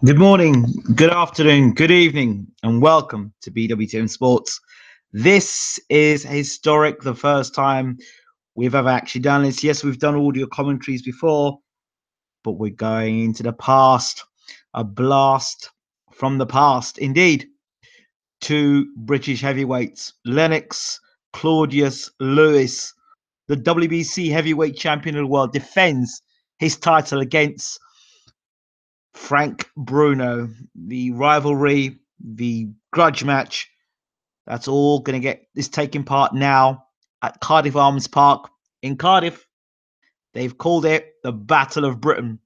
Good morning, good afternoon, good evening, and welcome to BWTM Sports. This is historic, the first time we've ever actually done this. Yes, we've done audio commentaries before, but we're going into the past, a blast from the past. Indeed, two British heavyweights, Lennox, Claudius Lewis, the WBC heavyweight champion of the world, defends his title against Frank Bruno. The rivalry, the grudge match, that's all going to get is taking part now at Cardiff Arms Park in Cardiff. They've called it the Battle of Britain.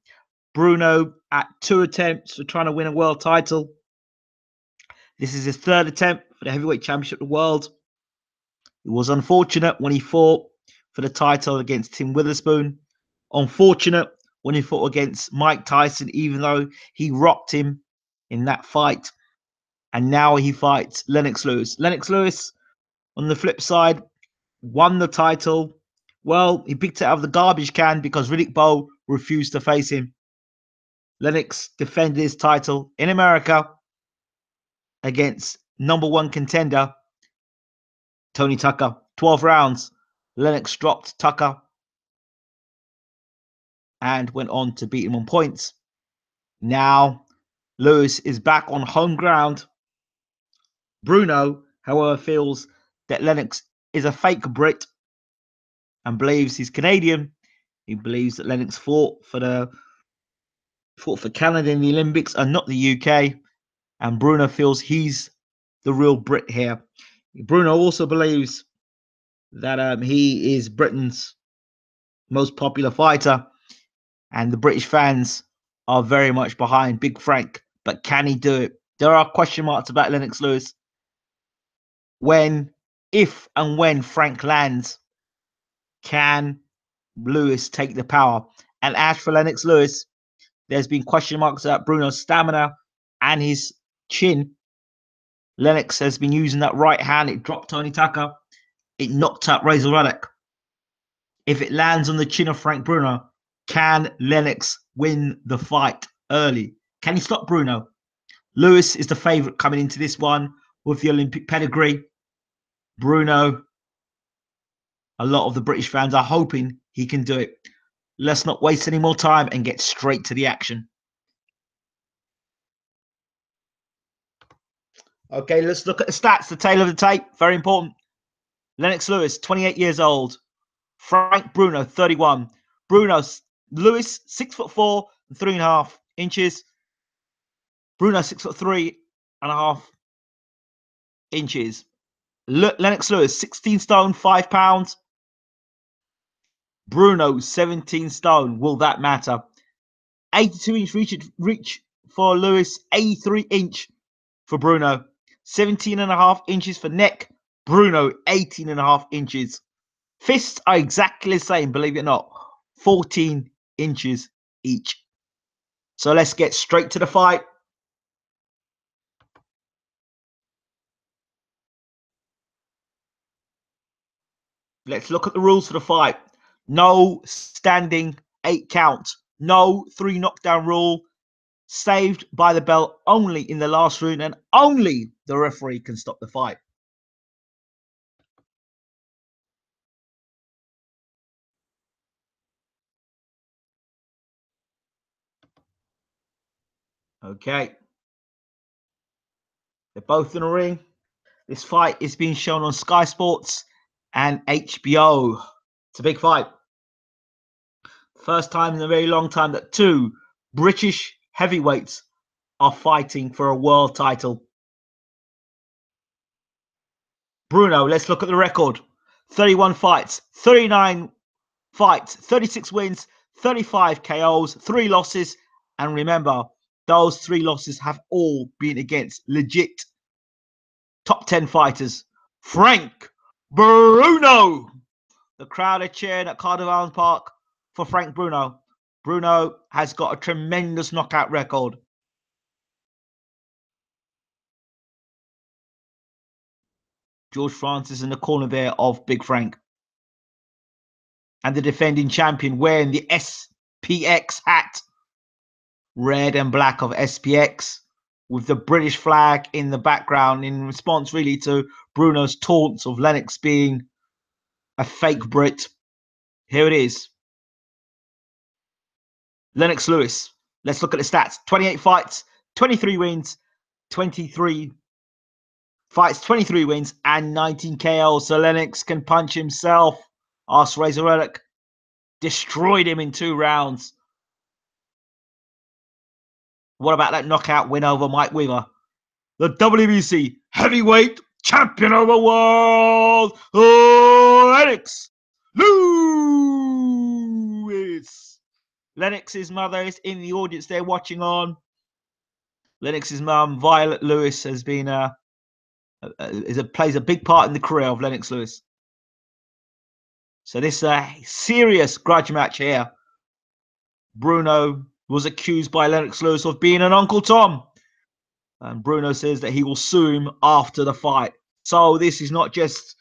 Bruno at two attempts for trying to win a world title. This is his third attempt for the heavyweight championship of the world. It was unfortunate when he fought for the title against Tim Witherspoon. Unfortunate when he fought against Mike Tyson, even though he rocked him in that fight. And now he fights Lennox Lewis. Lennox Lewis, on the flip side, won the title. Well, he picked it out of the garbage can because Riddick Bowe refused to face him. Lennox defended his title in America against number one contender, Tony Tucker. 12 rounds. Lennox dropped Tucker and went on to beat him on points. Now, Lewis is back on home ground. Bruno, however, feels that Lennox is a fake Brit and believes he's Canadian. He believes that Lennox fought for Canada in the Olympics and not the UK. And Bruno feels he's the real Brit here. Bruno also believes that he is Britain's most popular fighter, and the British fans are very much behind Big Frank. But can he do it? There are question marks about Lennox Lewis. If and when Frank lands, can Lewis take the power? And as for Lennox Lewis, there's been question marks about Bruno's stamina and his chin. Lennox has been using that right hand. It dropped Tony Tucker. It knocked out Razor Ruddock. If it lands on the chin of Frank Bruno, can Lennox win the fight early? Can he stop Bruno? Lewis is the favorite coming into this one with the Olympic pedigree. Bruno, a lot of the British fans are hoping he can do it. Let's not waste any more time and get straight to the action. Okay, let's look at the stats, the tail of the tape. Very important. Lennox Lewis, 28 years old. Frank Bruno, 31. Lewis, 6'4", 3.5 inches. Bruno, 6'3.5 inches. Lennox Lewis, 16 stone, 5 pounds. Bruno, 17 stone. Will that matter? 82-inch reach for Lewis, 83-inch for Bruno. 17.5 inches for neck. Bruno, 18.5 inches. Fists are exactly the same, believe it or not. 14 inches each. So let's get straight to the fight. Let's look at the rules for the fight. No standing 8 count. No 3 knockdown rule. Saved by the bell only in the last round, and only the referee can stop the fight. Okay. They're both in the ring. This fight is being shown on Sky Sports and HBO. It's a big fight. First time in a very long time that two British heavyweights are fighting for a world title. Bruno, let's look at the record. 31 fights, 39 fights, 36 wins, 35 KOs, 3 losses. And remember, those 3 losses have all been against legit top 10 fighters. Frank Bruno. The crowd are cheering at Cardiff Arms Park for Frank Bruno. Bruno has got a tremendous knockout record. George Francis in the corner there of Big Frank. And the defending champion wearing the SPX hat. red and black of SPX with the British flag in the background in response really to Bruno's taunts of Lennox being a fake Brit. Here it is. Lennox Lewis. Let's look at the stats. 28 fights, 23 wins, 23 fights, 23 wins, and 19 KOs. So Lennox can punch himself. Ask Razor Relic. Destroyed him in 2 rounds. What about that knockout win over Mike Weaver? The WBC heavyweight champion of the world, Lennox Lewis. Lennox's mother is in the audience there watching on. Lennox's mum, Violet Lewis, has been plays a big part in the career of Lennox Lewis. So this is a serious grudge match here. Bruno was accused by Lennox Lewis of being an Uncle Tom. And Bruno says that he will sue him after the fight. So this is not just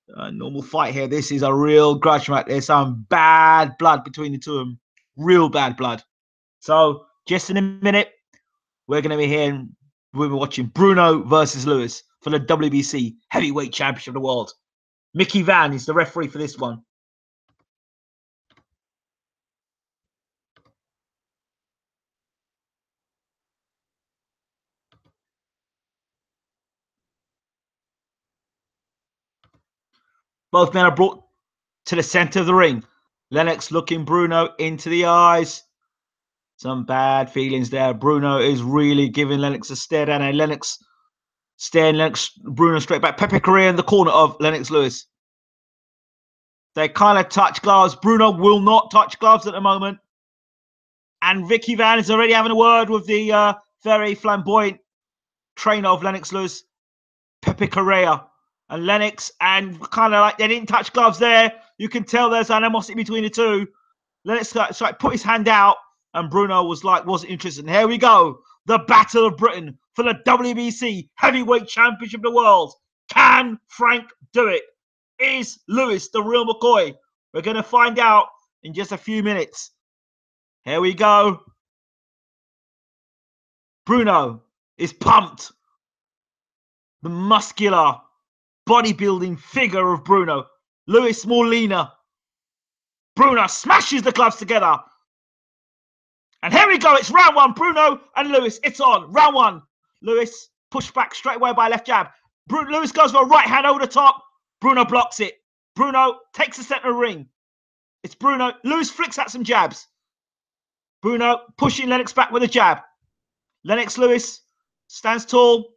a normal fight here. This is a real grudge match. There's some bad blood between the two of them. Real bad blood. So just in a minute, we're going to be hearing, we'll be watching Bruno versus Lewis for the WBC Heavyweight Championship of the World. Mickey Van is the referee for this one. Both men are brought to the center of the ring. Lennox looking Bruno into the eyes. Some bad feelings there. Bruno is really giving Lennox a stare down, and Lennox staring Bruno straight back. Pepe Correa in the corner of Lennox Lewis. They kind of touch gloves. Bruno will not touch gloves at the moment. And Vicky Van is already having a word with the very flamboyant trainer of Lennox Lewis, Pepe Correa. And Lennox, and kind of like they didn't touch gloves there. You can tell there's animosity between the two. Lennox like put his hand out, and Bruno was like, wasn't interested. And here we go. The Battle of Britain for the WBC Heavyweight Championship of the World. Can Frank do it? Is Lewis the real McCoy? We're going to find out in just a few minutes. Here we go. Bruno is pumped. The muscular bodybuilding figure of Bruno. Lewis more leaner. Bruno smashes the gloves together. And here we go. It's round 1. Bruno and Lewis. It's on. Round 1. Lewis pushed back straight away by a left jab. Lewis goes for a right hand over the top. Bruno blocks it. Bruno takes the center of the ring. It's Bruno. Lewis flicks out some jabs. Bruno pushing Lennox back with a jab. Lennox Lewis stands tall.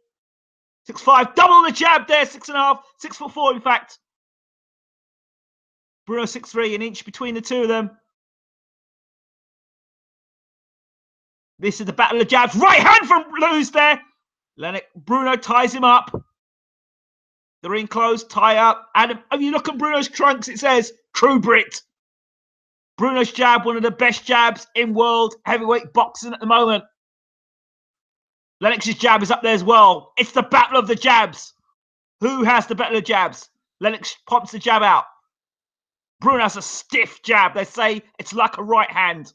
6'5", double the jab there, 6.5, 6'4", in fact. Bruno 6'3", an inch between the two of them. This is the battle of jabs. Right hand from Lewis there. Bruno ties him up. The ring closed, tie up. And if you look at Bruno's trunks, it says True Brit. Bruno's jab, one of the best jabs in world heavyweight boxing at the moment. Lennox's jab is up there as well. It's the battle of the jabs. Who has the battle of jabs? Lennox pops the jab out. Bruno has a stiff jab. They say it's like a right hand.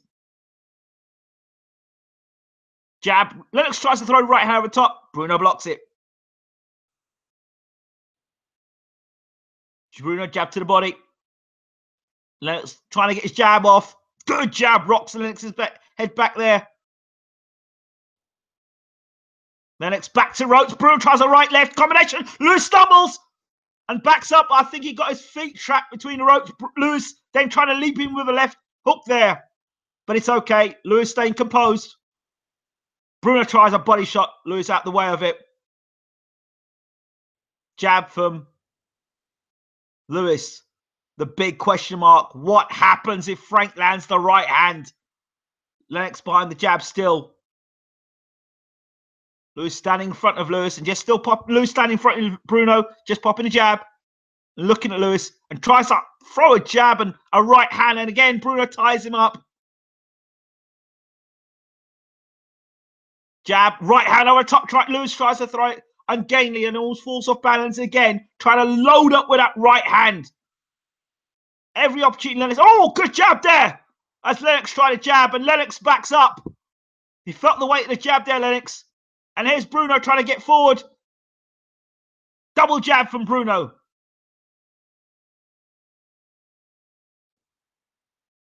Jab. Lennox tries to throw right hand over the top. Bruno blocks it. Bruno jab to the body. Lennox trying to get his jab off. Good jab. Rocks Lennox's head back there. Lennox back to ropes. Bruno tries a right-left combination. Lewis stumbles and backs up. I think he got his feet trapped between the ropes. Lewis then trying to leap in with a left hook there. But it's okay. Lewis staying composed. Bruno tries a body shot. Lewis out the way of it. Jab from Lewis. The big question mark. What happens if Frank lands the right hand? Lennox behind the jab still. Lewis standing in front of Lewis and just still pop. Lewis standing in front of Bruno, just popping a jab, looking at Lewis and tries to throw a jab and a right hand. And again, Bruno ties him up. Jab, right hand over top. Lewis tries to throw it ungainly and almost falls off balance again, trying to load up with that right hand. Every opportunity, Lennox. Oh, good jab there. As Lennox tried to jab and Lennox backs up. He felt the weight of the jab there, Lennox. And here's Bruno trying to get forward. Double jab from Bruno.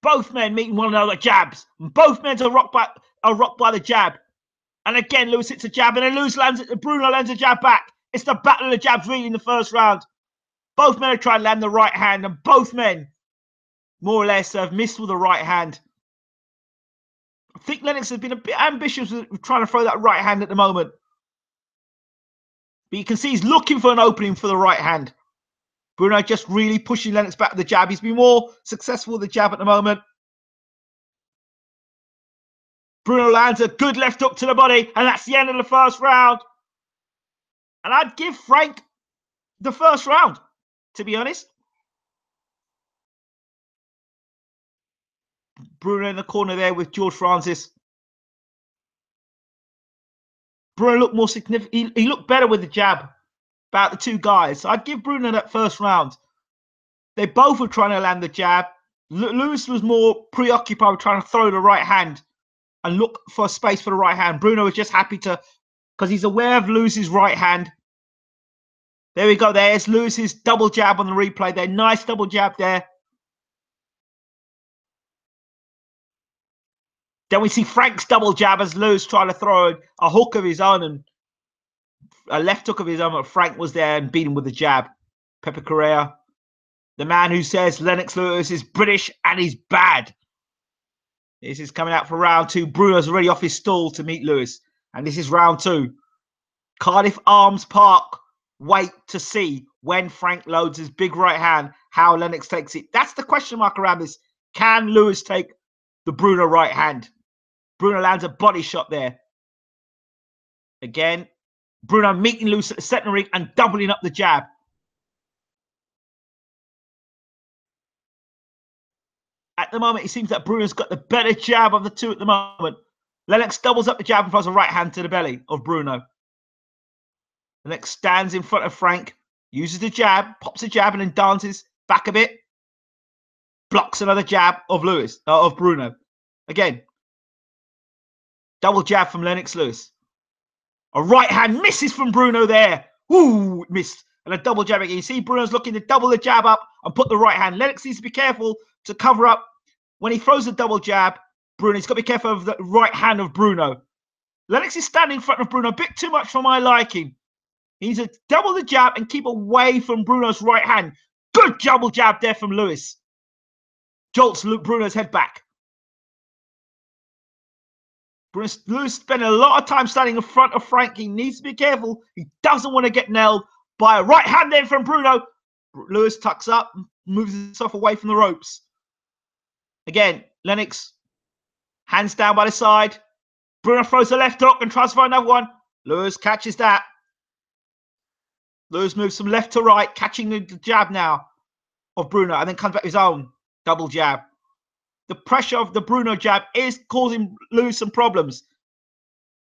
Both men meeting one another jabs. Both men are rocked by the jab. And again, Lewis hits a jab, and then Bruno lands a jab back. It's the battle of the jabs really in the first round. Both men are trying to land the right hand, and both men, more or less, have missed with the right hand. I think Lennox has been a bit ambitious with trying to throw that right hand at the moment. But you can see he's looking for an opening for the right hand. Bruno just really pushing Lennox back with the jab. He's been more successful with the jab at the moment. Bruno lands a good left hook to the body, and that's the end of the first round. And I'd give Frank the first round, to be honest. Bruno in the corner there with George Francis. Bruno looked more significant. He looked better with the jab about the two guys. So I'd give Bruno that first round. They both were trying to land the jab. Lewis was more preoccupied with trying to throw the right hand and look for space for the right hand. Bruno was just happy to, because he's aware of Lewis's right hand. There we go. There's Lewis's double jab on the replay there. Nice double jab there. Then we see Frank's double jab as Lewis trying to throw a hook of his own and a left hook of his own, but Frank was there and beat him with a jab. Pepe Correa, the man who says Lennox Lewis is British and he's bad. This is coming out for round two. Bruno's already off his stall to meet Lewis. And this is round two. Cardiff Arms Park. Wait to see when Frank loads his big right hand, how Lennox takes it. That's the question mark around this. Can Lewis take the Bruno right hand? Bruno lands a body shot there. Again, Bruno meeting Lewis at the center ring and doubling up the jab. At the moment, it seems that Bruno's got the better jab of the two at the moment. Lennox doubles up the jab and throws a right hand to the belly of Bruno. Lennox stands in front of Frank, uses the jab, pops a jab, and then dances back a bit. Blocks another jab of Bruno. Again, double jab from Lennox Lewis. A right hand misses from Bruno there. Ooh, missed. And a double jab again. You see Bruno's looking to double the jab up and put the right hand. Lennox needs to be careful to cover up. When he throws a double jab, Bruno's got to be careful of the right hand of Bruno. Lennox is standing in front of Bruno a bit too much for my liking. He needs to double the jab and keep away from Bruno's right hand. Good double jab there from Lewis. Jolts Bruno's head back. Lewis spent a lot of time standing in front of Frank. He needs to be careful. He doesn't want to get nailed by a right hand there from Bruno. Lewis tucks up, moves himself away from the ropes. Again, Lennox, hands down by the side. Bruno throws a left hook and tries for another one. Lewis catches that. Lewis moves from left to right, catching the jab now of Bruno, and then comes back his own double jab. The pressure of the Bruno jab is causing Lewis some problems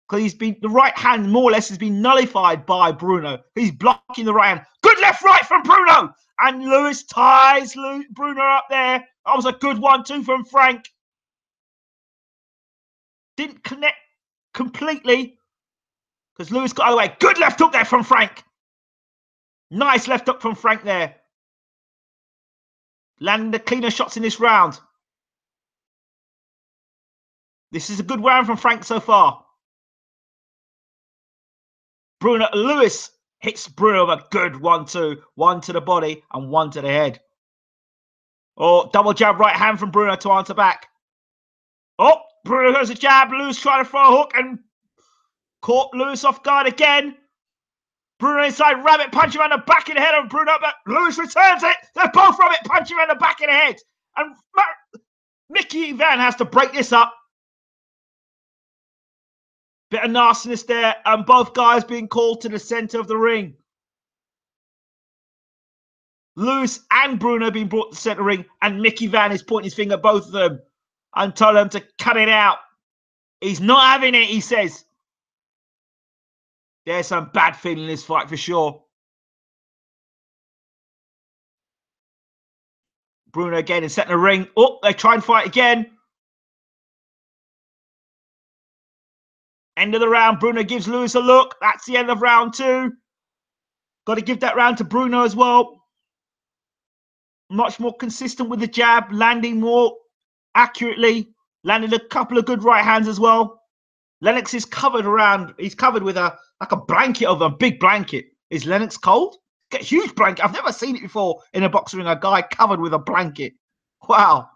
because the right hand more or less has been nullified by Bruno. He's blocking the right hand. Good left right from Bruno, and Lewis ties Bruno up there. That was a good 1-2 from Frank. Didn't connect completely because Lewis got out of the way. Good left hook there from Frank. Nice left hook from Frank there. Landing the cleaner shots in this round. This is a good round from Frank so far. Lewis hits Bruno with a good 1-2. One to the body and one to the head. Oh, double jab right hand from Bruno to answer back. Oh, Bruno goes a jab. Lewis trying to throw a hook and caught Lewis off guard again. Bruno inside, rabbit punch around the back of the head of Bruno, but Lewis returns it. They're both rabbit punching around the back of the head. And Mickey Van has to break this up. Bit of nastiness there, and both guys being called to the center of the ring. Lewis and Bruno being brought to the center ring, and Mickey Van is pointing his finger at both of them and telling them to cut it out. He's not having it, he says. There's some bad feeling in this fight for sure. Bruno again in center ring. Oh, they try and fight again. End of the round. Bruno gives Lewis a look. That's the end of round 2. Got to give that round to Bruno as well. Much more consistent with the jab, landing more accurately. Landed a couple of good right hands as well. Lennox is covered around. He's covered with like a blanket of a big blanket. Is Lennox cold? Get a huge blanket. I've never seen it before in a boxing ring. A guy covered with a blanket. Wow.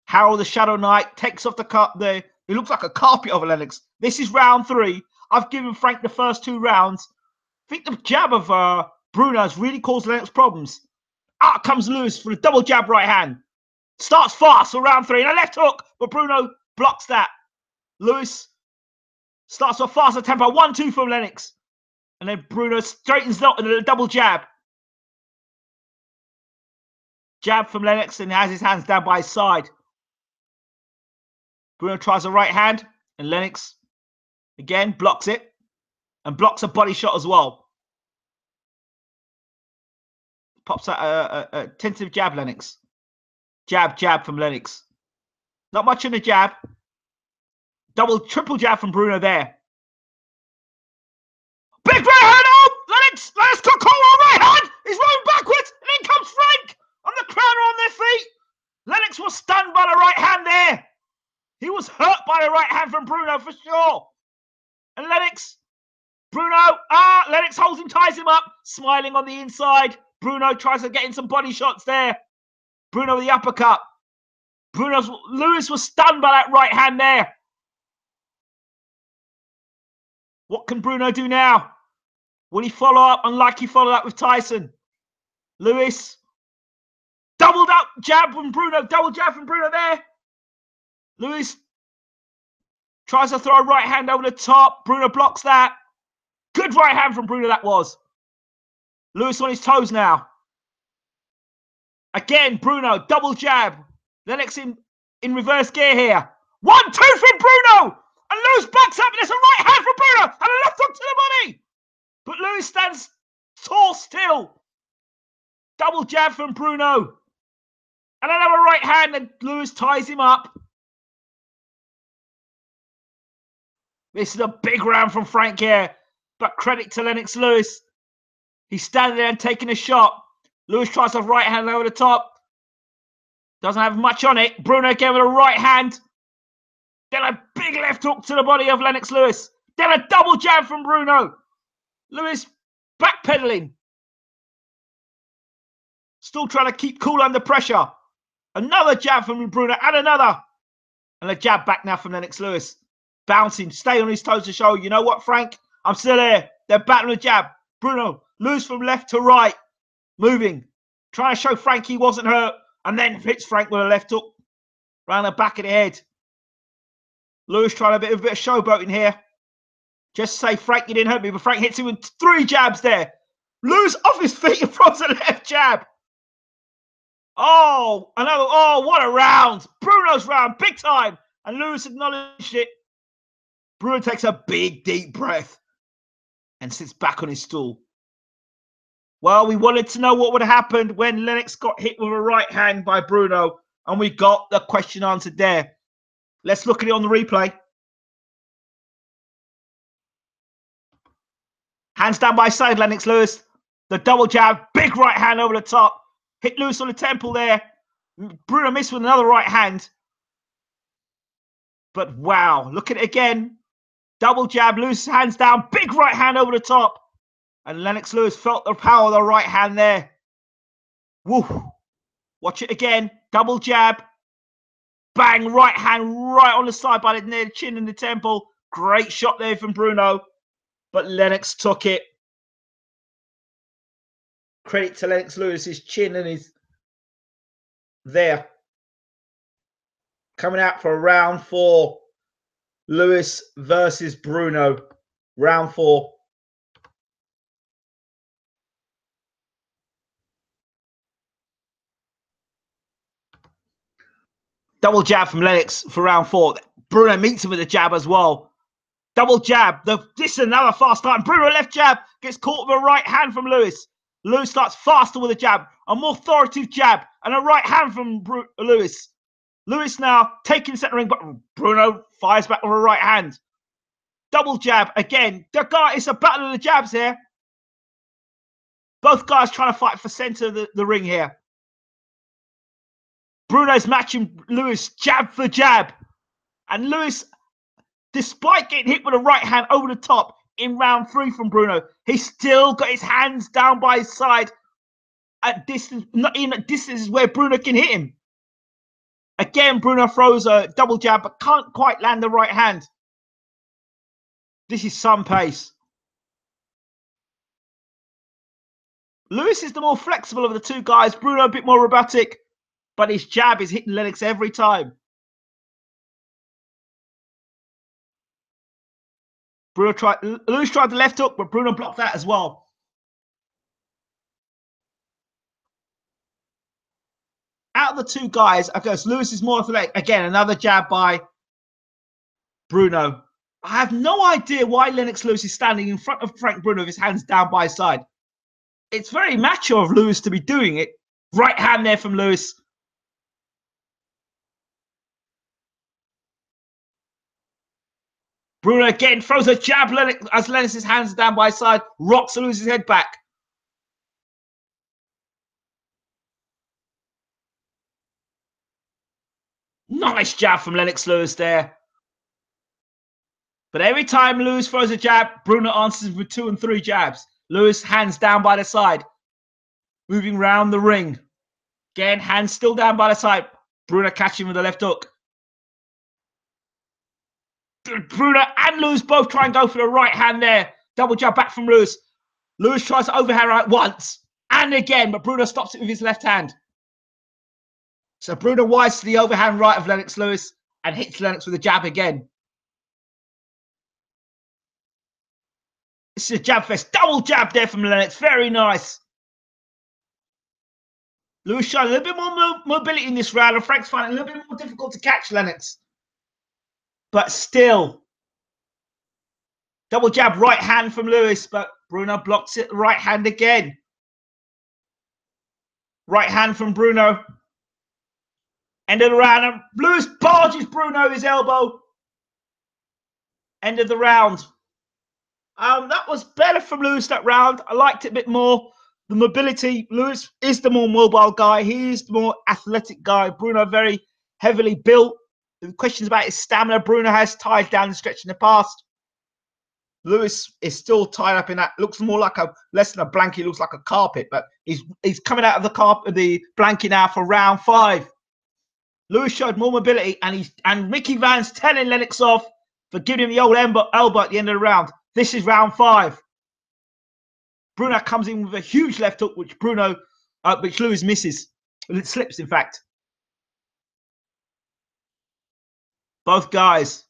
Harold the Shadow Knight takes off the cup there. It looks like a carpet over Lennox. This is round 3. I've given Frank the first 2 rounds. I think the jab of Bruno has really caused Lennox problems. Out comes Lewis for a double jab right hand. Starts fast for round 3 and a left hook, but Bruno blocks that. Lewis starts off faster tempo. 1-2 from Lennox. And then Bruno straightens up with a double jab. Jab from Lennox and has his hands down by his side. Bruno tries a right hand and Lennox again blocks it and blocks a body shot as well. Pops out a tentative jab, Lennox. Jab from Lennox. Not much in the jab. Triple jab from Bruno there. Big right hand up! Lennox got caught on right hand! He's rolling backwards and in comes Frank! On the crowd are on their feet! Lennox was stunned by the right hand there. He was hurt by the right hand from Bruno for sure. And Lennox holds him, ties him up, smiling on the inside. Bruno tries to get in some body shots there. Bruno with the uppercut. Lewis was stunned by that right hand there. What can Bruno do now? Will he follow up? Unlike he followed up with Tyson. Lewis. Doubled up jab from Bruno. Double jab from Bruno there. Lewis tries to throw a right hand over the top. Bruno blocks that. Good right hand from Bruno that was. Lewis on his toes now. Again, Bruno, double jab. Lennox in reverse gear here. 1-2 from Bruno. And Lewis backs up and there's a right hand from Bruno. And a left hook to the body. But Lewis stands tall still. Double jab from Bruno. And another right hand and Lewis ties him up. This is a big round from Frank here. But credit to Lennox Lewis. He's standing there and taking a shot. Lewis tries a right hand over the top. Doesn't have much on it. Bruno again with a right hand. Then a big left hook to the body of Lennox Lewis. Then a double jab from Bruno. Lewis backpedaling. Still trying to keep cool under pressure. Another jab from Bruno and another. And a jab back now from Lennox Lewis. Bouncing, stay on his toes to show, you know what, Frank? I'm still here. They're battling the jab. Bruno, Lewis from left to right. Moving. Trying to show Frank he wasn't hurt. And then hits Frank with a left hook. Round the back of the head. Lewis trying a bit of showboating here. Just say, Frank, you didn't hurt me. But Frank hits him with 3 jabs there. Lewis off his feet and throws a left jab. Oh, what a round. Bruno's round, big time. And Lewis acknowledged it. Bruno takes a big, deep breath and sits back on his stool. Well, we wanted to know what would have happened when Lennox got hit with a right hand by Bruno, and we got the question answered there. Let's look at it on the replay. Hands down by side, Lennox Lewis. The double jab, big right hand over the top. Hit Lewis on the temple there. Bruno missed with another right hand. But wow, look at it again. Double jab, Lewis hands down, big right hand over the top. And Lennox Lewis felt the power of the right hand there. Woo. Watch it again. Double jab. Bang, right hand right on the side by the near chin and the temple. Great shot there from Bruno. But Lennox took it. Credit to Lennox Lewis, his chin and his there. Coming out for round 4. Lewis versus Bruno. Round 4. Double jab from Lennox for round 4. Bruno meets him with a jab as well. Double jab. This is another fast time. Bruno left jab. Gets caught with a right hand from Lewis. Lewis starts faster with a jab. A more authoritative jab. And a right hand from Lewis. Lewis now taking center ring, but Bruno fires back with a right hand. Double jab again. It's a battle of the jabs here. Both guys trying to fight for center of the ring here. Bruno's matching Lewis jab for jab. And Lewis, despite getting hit with a right hand over the top in round 3 from Bruno, he's still got his hands down by his side at distance, not even at distances where Bruno can hit him. Again, Bruno throws a double jab, but can't quite land the right hand. This is some pace. Lewis is the more flexible of the two guys. Bruno a bit more robotic, but his jab is hitting Lennox every time. Lewis tried the left hook, but Bruno blocked that as well. Out of the two guys, I guess Lewis is more athletic. Again, another jab by Bruno. I have no idea why Lennox Lewis is standing in front of Frank Bruno with his hands down by his side. It's very macho of Lewis to be doing it. Right hand there from Lewis. Bruno again throws a jab as Lennox's hands are down by his side, rocks Lewis's head back. Nice jab from Lennox Lewis there. But every time Lewis throws a jab, Bruno answers with 2 and 3 jabs. Lewis hands down by the side, moving round the ring. Again, hands still down by the side. Bruno catching with the left hook. Bruno and Lewis both try and go for the right hand there. Double jab back from Lewis. Lewis tries to overhand right once and again, but Bruno stops it with his left hand. So Bruno wides to the overhand right of Lennox Lewis and hits Lennox with a jab again. This is a jab fest. Double jab there from Lennox. Very nice. Lewis showing a little bit more mobility in this round, and Frank's finding it a little bit more difficult to catch Lennox. But still. Double jab right hand from Lewis, but Bruno blocks it. Right hand again. Right hand from Bruno. End of the round. And Lewis barges Bruno his elbow. End of the round. That was better from Lewis that round. I liked it a bit more. The mobility. Lewis is the more mobile guy. He is the more athletic guy. Bruno very heavily built. The questions about his stamina. Bruno has tied down the stretch in the past. Lewis is still tied up in that. Looks more like less than a blanket. Looks like a carpet. But he's coming out of the blanket now for round 5. Lewis showed more mobility, and Mickey Van's telling Lennox off for giving him the old elbow at the end of the round. This is round 5. Bruno comes in with a huge left hook, which Lewis misses. Well, it slips, in fact. Both guys.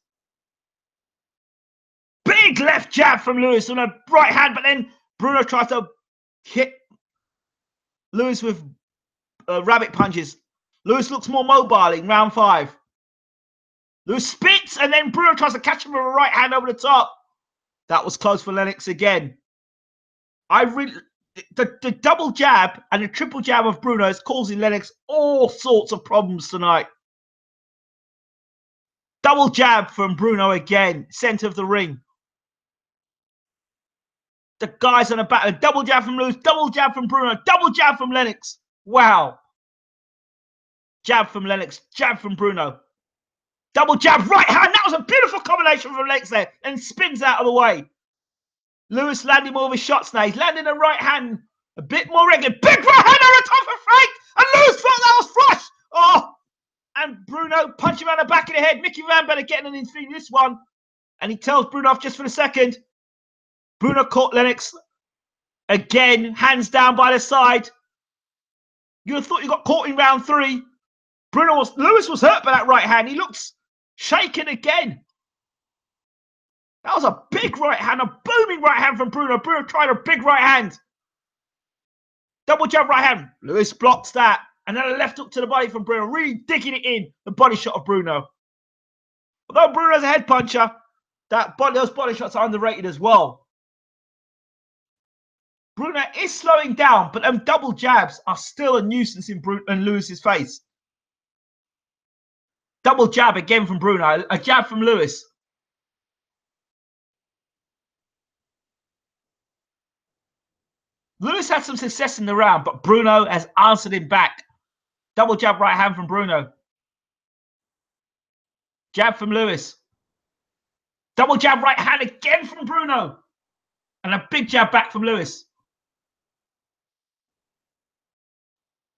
Big left jab from Lewis on a right hand, but then Bruno tries to hit Lewis with rabbit punches. Lewis looks more mobile in round 5. Lewis spits, and then Bruno tries to catch him with a right hand over the top. That was close for Lennox again. The double jab and the triple jab of Bruno is causing Lennox all sorts of problems tonight. Double jab from Bruno again, center of the ring. The guys on the back. Double jab from Lewis, double jab from Bruno, double jab from Lennox. Wow. Jab from Lennox, jab from Bruno. Double jab, right hand. That was a beautiful combination from Lennox there, and spins out of the way. Lewis landing more of his shots now. He's landing a right hand a bit more regular. Big right hand over the top of Frank, and Lewis thought that was flush. Oh, and Bruno punch him around the back of the head. Mickey Van better getting in this one, and he tells Bruno off just for the second. Bruno caught Lennox again, hands down by the side. You thought you got caught in round 3. Lewis was hurt by that right hand. He looks shaken again. That was a big right hand, a booming right hand from Bruno. Bruno tried a big right hand. Double jab right hand. Lewis blocks that. And then a left hook to the body from Bruno, really digging it in, the body shot of Bruno. Although Bruno's a head puncher, those body shots are underrated as well. Bruno is slowing down, but them double jabs are still a nuisance in Lewis's face. Double jab again from Bruno, a jab from Lewis. Lewis had some success in the round, but Bruno has answered him back. Double jab right hand from Bruno. Jab from Lewis. Double jab right hand again from Bruno. And a big jab back from Lewis.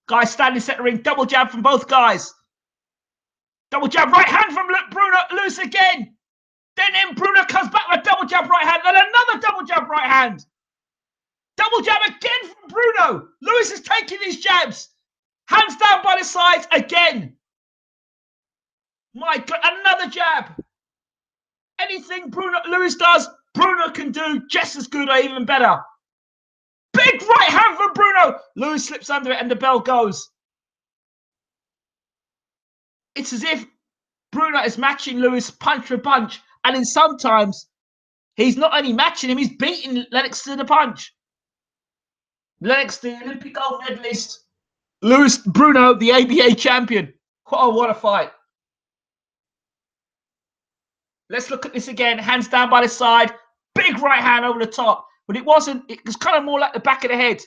Guys standing center ring. Double jab from both guys. Double jab right hand from Bruno. Lewis again. Then Bruno comes back with a double jab right hand. Then another double jab right hand. Double jab again from Bruno. Lewis is taking these jabs. Hands down by the sides again. My God, another jab. Anything Lewis does, Bruno can do just as good or even better. Big right hand from Bruno. Lewis slips under it and the bell goes. It's as if Bruno is matching Lewis punch for punch. And then sometimes he's not only matching him, he's beating Lennox to the punch. Lennox, the Olympic gold medalist. Lewis, Bruno, the ABA champion. Oh, what a fight. Let's look at this again. Hands down by the side. Big right hand over the top. But it wasn't. It was kind of more like the back of the head.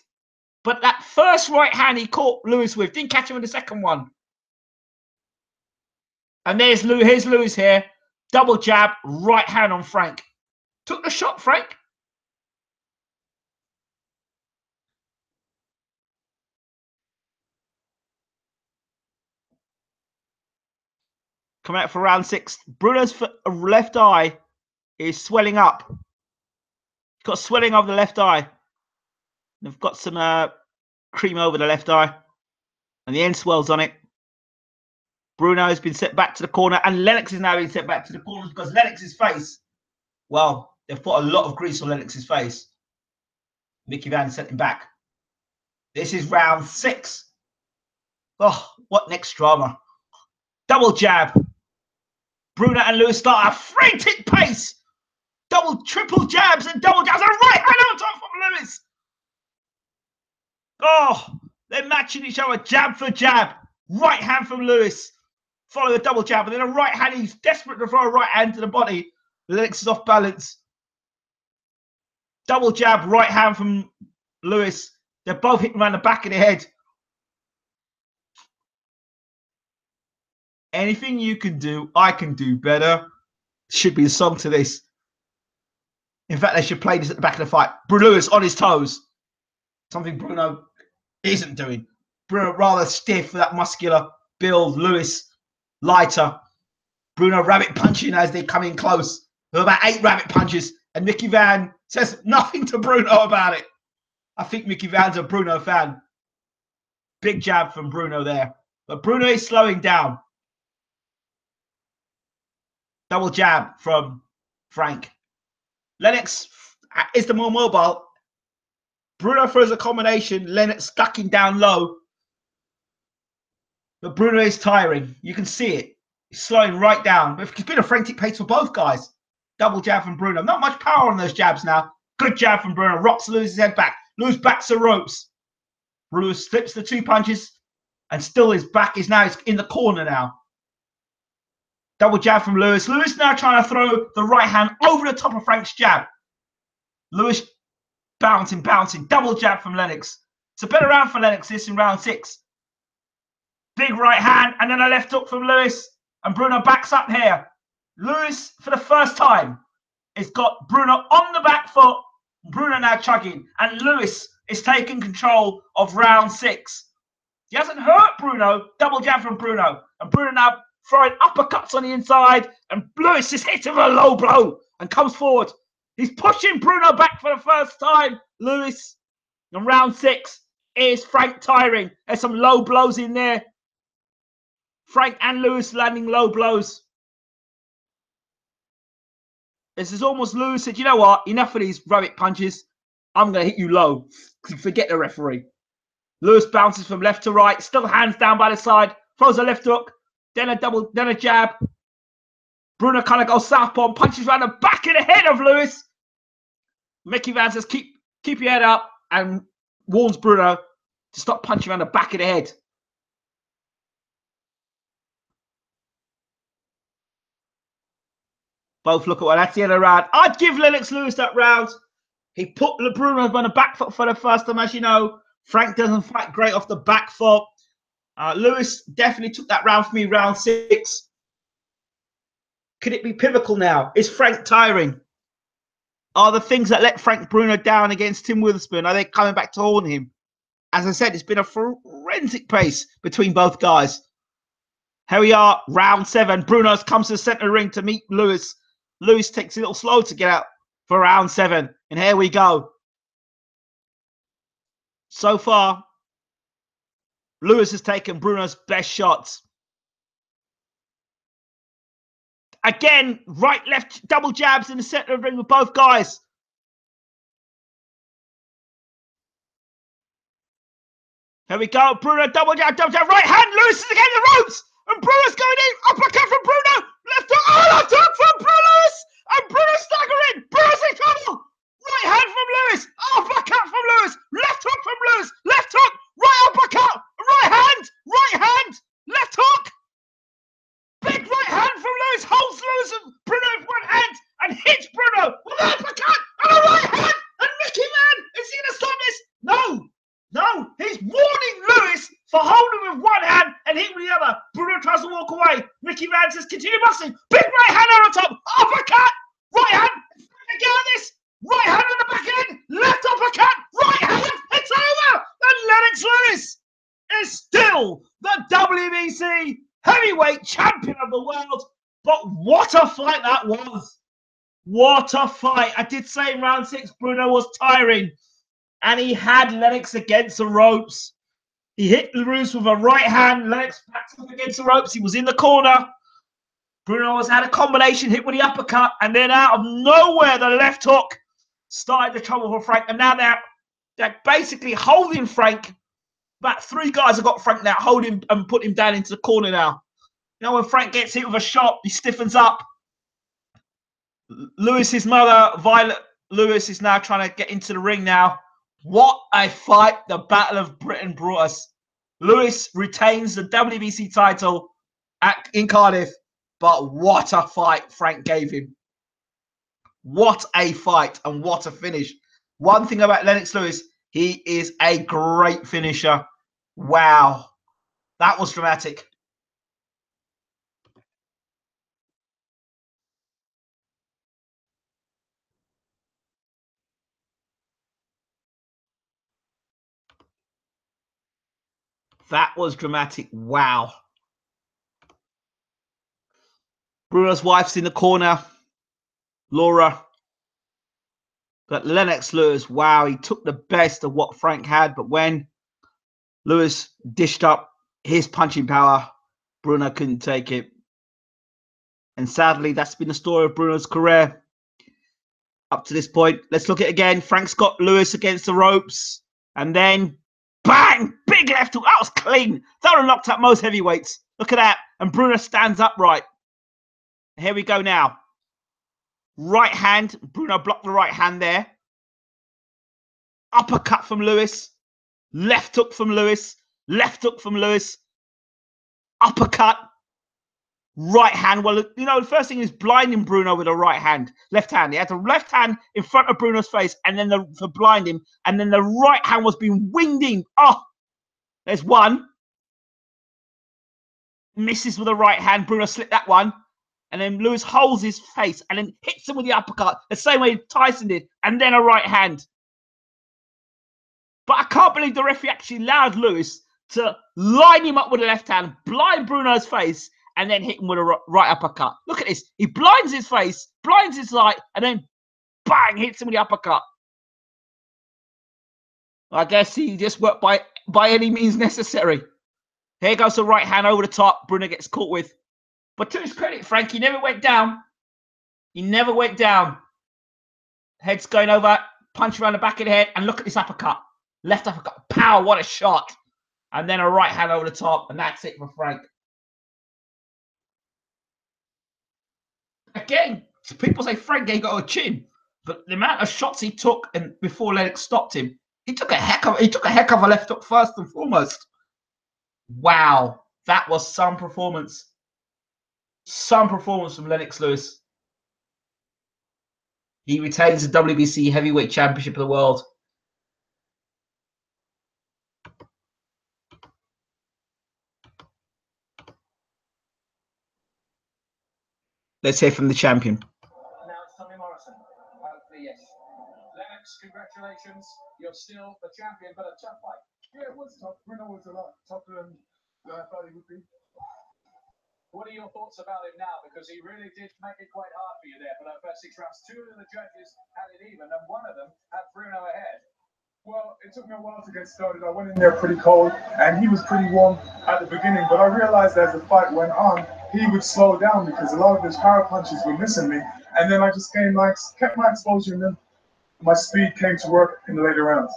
But that first right hand he caught Lewis with. Didn't catch him with the second one. And here's Lewis here. Double jab. Right hand on Frank. Took the shot, Frank. Coming out for round 6. Bruno's left eye is swelling up. He's got swelling over the left eye. They've got some cream over the left eye. And the end swells on it. Bruno has been set back to the corner. And Lennox is now being set back to the corner because Lennox's face, well, they've put a lot of grease on Lennox's face. Mickey Van sent him back. This is round 6. Oh, what next drama? Double jab. Bruno and Lewis start at a frantic pace. Triple jabs and double jabs. And right hand on top from Lewis. Oh, they're matching each other jab for jab. Right hand from Lewis. Follow the double jab. And then a right hand. He's desperate to throw a right hand to the body. Lennox is off balance. Double jab, right hand from Lewis. They're both hitting around the back of the head. Anything you can do, I can do better. Should be the song to this. In fact, they should play this at the back of the fight. Lewis on his toes. Something Bruno isn't doing. Bruno rather stiff with that muscular build. Lewis lighter. Bruno rabbit punching as they come in close. There are about 8 rabbit punches. And Mickey Van says nothing to Bruno about it. I think Mickey Van's a Bruno fan. Big jab from Bruno there. But Bruno is slowing down. Double jab from Frank. Lennox is the more mobile. Bruno throws a combination. Lennox ducking down low. But Bruno is tiring. You can see it. He's slowing right down. But it's been a frantic pace for both guys. Double jab from Bruno. Not much power on those jabs now. Good jab from Bruno. Rocks Lewis's head back. Lewis backs the ropes. Lewis slips the 2 punches. And still his back is now in the corner now. Double jab from Lewis. Lewis now trying to throw the right hand over the top of Frank's jab. Lewis bouncing. Double jab from Lennox. It's a better round for Lennox this in round 6. Big right hand and then a left hook from Lewis. And Bruno backs up here. Lewis, for the first time, has got Bruno on the back foot. Bruno now chugging. And Lewis is taking control of round 6. He hasn't hurt Bruno. Double jab from Bruno. And Bruno now throwing uppercuts on the inside. And Lewis is hitting with a low blow and comes forward. He's pushing Bruno back for the first time. Lewis, in round 6, is Frank tiring. There's some low blows in there. Frank and Lewis landing low blows. This is almost Lewis said, you know what? Enough of these rabbit punches. I'm going to hit you low. Forget the referee. Lewis bounces from left to right. Still hands down by the side. Throws a left hook. Then a jab. Bruno kind of goes southpaw and punches around the back of the head of Lewis. Mickey Van says, keep your head up, and warns Bruno to stop punching around the back of the head. Both look at one. That's the end of the round. I'd give Lennox Lewis that round. He put Bruno on the back foot for the first time. As you know, Frank doesn't fight great off the back foot. Lewis definitely took that round for me, round 6. Could it be pivotal now? Is Frank tiring? Are the things that let Frank Bruno down against Tim Witherspoon, are they coming back to haunt him? As I said, it's been a forensic pace between both guys. Here we are, round 7. Bruno comes to the centre of the ring to meet Lewis. Lewis takes a little slow to get out for round 7. And here we go. So far, Lewis has taken Bruno's best shots. Again, right, left, double jabs in the centre of the ring with both guys. Here we go. Bruno, double jab, right hand. Lewis is against the ropes. And Bruno's going in. Uppercut from Bruno. Left hook. Oh, left hook from Bruno. And Bruno staggering. Bruno's in trouble. Right hand from Lewis. Uppercut from Lewis. Left hook from Lewis. Left hook. Right uppercut. Right hand. Right hand. Left hook. Big right hand from Lewis. Holds Lewis and Bruno with one hand. And hits Bruno with an uppercut. And a right hand. And Mickey Man. Is he going to stop this? No. No, he's warning Lewis for holding with one hand and hitting with the other. Bruno tries to walk away. Mickey Van says, continue busting. Big right hand on top. Uppercut. Right hand. Get on this. Right hand on the back end. Left uppercut. Right hand. It's over. And Lennox Lewis is still the WBC heavyweight champion of the world. But what a fight that was. What a fight. I did say in round 6, Bruno was tiring. And he had Lennox against the ropes. He hit Lewis with a right hand. Lennox backs up against the ropes. He was in the corner. Bruno has had a combination hit with the uppercut. And then out of nowhere, the left hook started the trouble for Frank. And now they're basically holding Frank. About 3 guys have got Frank now, hold him and put him down into the corner now. You know, when Frank gets hit with a shot, he stiffens up. Lewis's mother, Violet Lewis, is now trying to get into the ring now. What a fight the Battle of Britain brought us. Lewis retains the WBC title in Cardiff, but what a fight Frank gave him. What a fight and what a finish. One thing about Lennox Lewis, he is a great finisher. Wow, that was dramatic. That was dramatic. Wow. Bruno's wife's in the corner. Laura. But Lennox Lewis, wow, he took the best of what Frank had. But when Lewis dished up his punching power, Bruno couldn't take it. And sadly, that's been the story of Bruno's career up to this point. Let's look at it again. Frank's got Lewis against the ropes. And then, bang! Big left hook. That was clean. That would have knocked out most heavyweights. Look at that. And Bruno stands upright. Here we go now. Right hand. Bruno blocked the right hand there. Uppercut from Lewis. Left hook from Lewis. Left hook from Lewis. Uppercut. Right hand. Well, you know, the first thing is blinding Bruno with a right hand. Left hand. He had the left hand in front of Bruno's face and then to blind him. And then the right hand was being winged in. Oh, there's one. Misses with the right hand. Bruno slipped that one. And then Lewis holds his face and then hits him with the uppercut. The same way Tyson did. And then a right hand. But I can't believe the referee actually allowed Lewis to line him up with the left hand, blind Bruno's face, and then hit him with a right uppercut. Look at this. He blinds his face, blinds his light, and then bang, hits him with the uppercut. I guess he just worked by any means necessary. Here goes the right hand over the top. Bruno gets caught with. But to his credit, Frank, he never went down. He never went down. Head's going over, punch around the back of the head, and look at this uppercut. Left uppercut. Pow, what a shot. And then a right hand over the top, and that's it for Frank. Again, people say Frank ain't got a chin, but the amount of shots he took and before Lennox stopped him, he took a heck of a left hook first and foremost. Wow, that was some performance. Some performance from Lennox Lewis. He retains the WBC Heavyweight Championship of the World. Let's hear from the champion. Now it's Tommy Morrison. Hopefully, yes. Lennox, congratulations. You're still the champion, but a tough fight. Yeah, it was tough. Bruno was a lot tougher than I thought he would be. What are your thoughts about him now? Because he really did make it quite hard for you there for those first 6 rounds. 2 of the judges had it even, and one of them had Bruno ahead. Well, it took me a while to get started. I went in there pretty cold, and he was pretty warm at the beginning. But I realized as the fight went on, he would slow down because a lot of his power punches were missing me. And then I just kept my exposure, and then my speed came to work in the later rounds.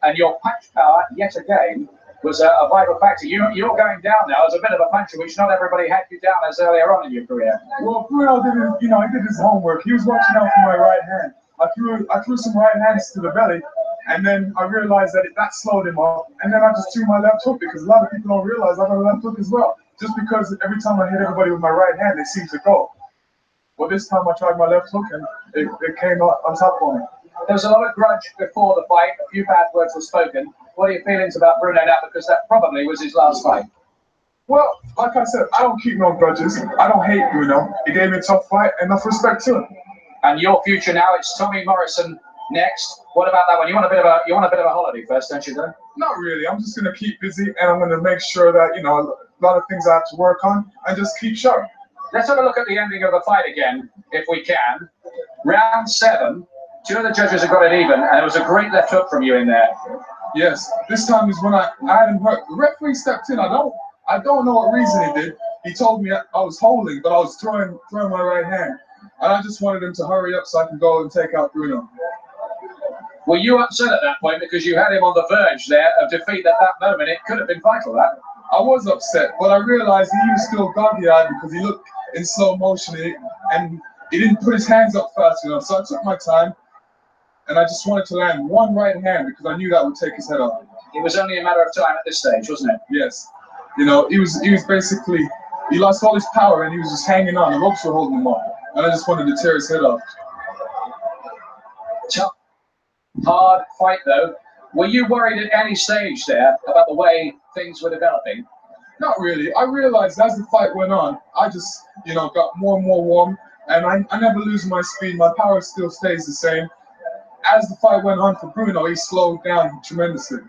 And your punch power, yet again, was a vital factor. You're going down now as a bit of a puncher, which not everybody had you down as earlier on in your career. Well, Bruno did he did his homework. He was watching out for my right hand. I threw some right hands to the belly, and then I realized that slowed him up. And then I just threw my left hook because a lot of people don't realize I got a left hook as well. Just because every time I hit everybody with my right hand, they seem to go. Well, this time I tried my left hook, and it came out on top for me. There was a lot of grudge before the fight. A few bad words were spoken. What are your feelings about Bruno now? Because that probably was his last fight. Well, like I said, I don't keep no grudges. I don't hate Bruno. He gave me a tough fight, enough respect to him. And your future now, it's Tommy Morrison next. What about that one? You want a bit of a holiday first, don't you, though? Not really. I'm just gonna keep busy, and I'm gonna make sure that a lot of things I have to work on, and just keep sharp. Let's have a look at the ending of the fight again, if we can. Round 7. 2 of the judges have got it even, and it was a great left hook from you in there. Yes, this time is when I had him hurt. The referee stepped in. I don't know what reason he did. He told me I was holding, but I was throwing my right hand, and I just wanted him to hurry up so I can go and take out Bruno. Were you upset at that point because you had him on the verge there of defeat at that moment? It could have been vital, that. I was upset, but I realized he was still godly-eyed because he looked in slow motion and he didn't put his hands up fast enough. So I took my time. And I just wanted to land one right hand because I knew that would take his head off. It was only a matter of time at this stage, wasn't it? Yes. He was basically, he lost all his power and he was just hanging on. The ropes were holding him up. And I just wanted to tear his head off. Tough, hard fight though. Were you worried at any stage there about the way things were developing? Not really. I realized as the fight went on, I just, got more and more warm. And I never lose my speed. My power still stays the same. As the fight went on for Bruno, he slowed down tremendously.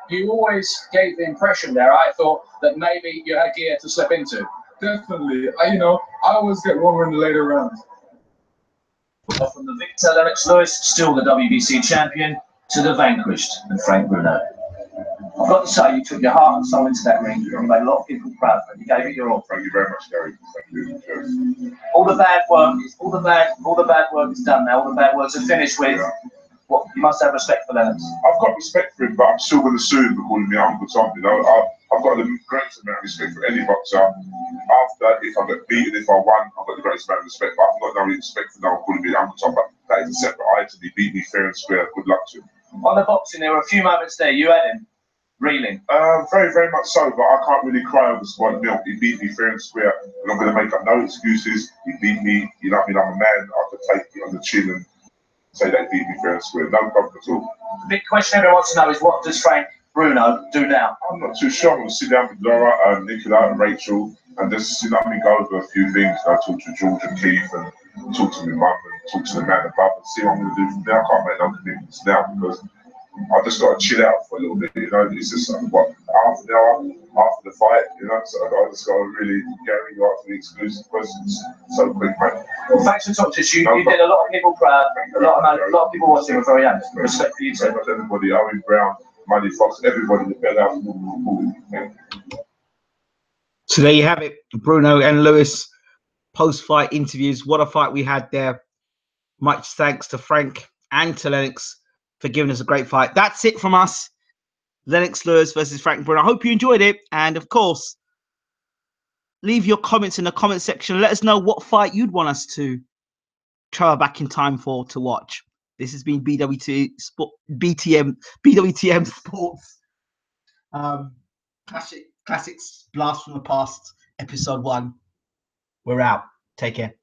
You always gave the impression there, I thought, that maybe you had gear to slip into. Definitely. I always get warmer in the later rounds. Well, from the victor, Lennox Lewis, still the WBC champion, to the vanquished, and Frank Bruno. I've got to say, you took your heart and soul into that ring. You made a lot of people proud, and you gave it your all. Thank you very much, Gary. Thank you. All the bad work is done now. All the bad works are finished with. Yeah. What you must have respect for Lennox. I've got respect for him, but I'm still going to sue him for calling me Uncle Tom. I've got the greatest amount of respect for any boxer. After, if I get beaten, if I won, I've got the greatest amount of respect. But I've got no respect for no one calling me Uncle Tom. But that is a separate item. He beat me fair and square. Good luck to him. On the boxing, there were a few moments there. You had him reeling. Very, very much so. But I can't really cry over spotted milk. He beat me fair and square, and I'm going to make up no excuses. He beat me. You know what I mean? I'm a man. I could take it on the chin and say that he beat me fair and square. No problem at all. The big question everyone wants to know is, what does Frank Bruno do now? I'm not too sure. I'm going to sit down with Laura, Nicola and Rachel and just, go over a few things. Talk to George and Keith and talk to my mum and talk to the man above and see what I'm going to do from there. I can't make no commitments now because I just got to chill out for a little bit, It's just half an hour after the fight, So I just got to really Gary, you answer the exclusive questions so quick, mate. Well, thanks for talking to us. You did a lot of people proud. A lot of people watching were very happy. Respect for you too. Everybody, Owen Brown, Money Fox, everybody in the bed out. So there you have it, Bruno and Lewis post-fight interviews. What a fight we had there. Much thanks to Frank and to Lennox for giving us a great fight. That's it from us. Lennox Lewis versus Frank Bruno. I hope you enjoyed it. And of course, leave your comments in the comment section. Let us know what fight you'd want us to travel back in time for to watch. This has been BWTM Sports. Classics Blast from the Past, episode 1. We're out. Take care.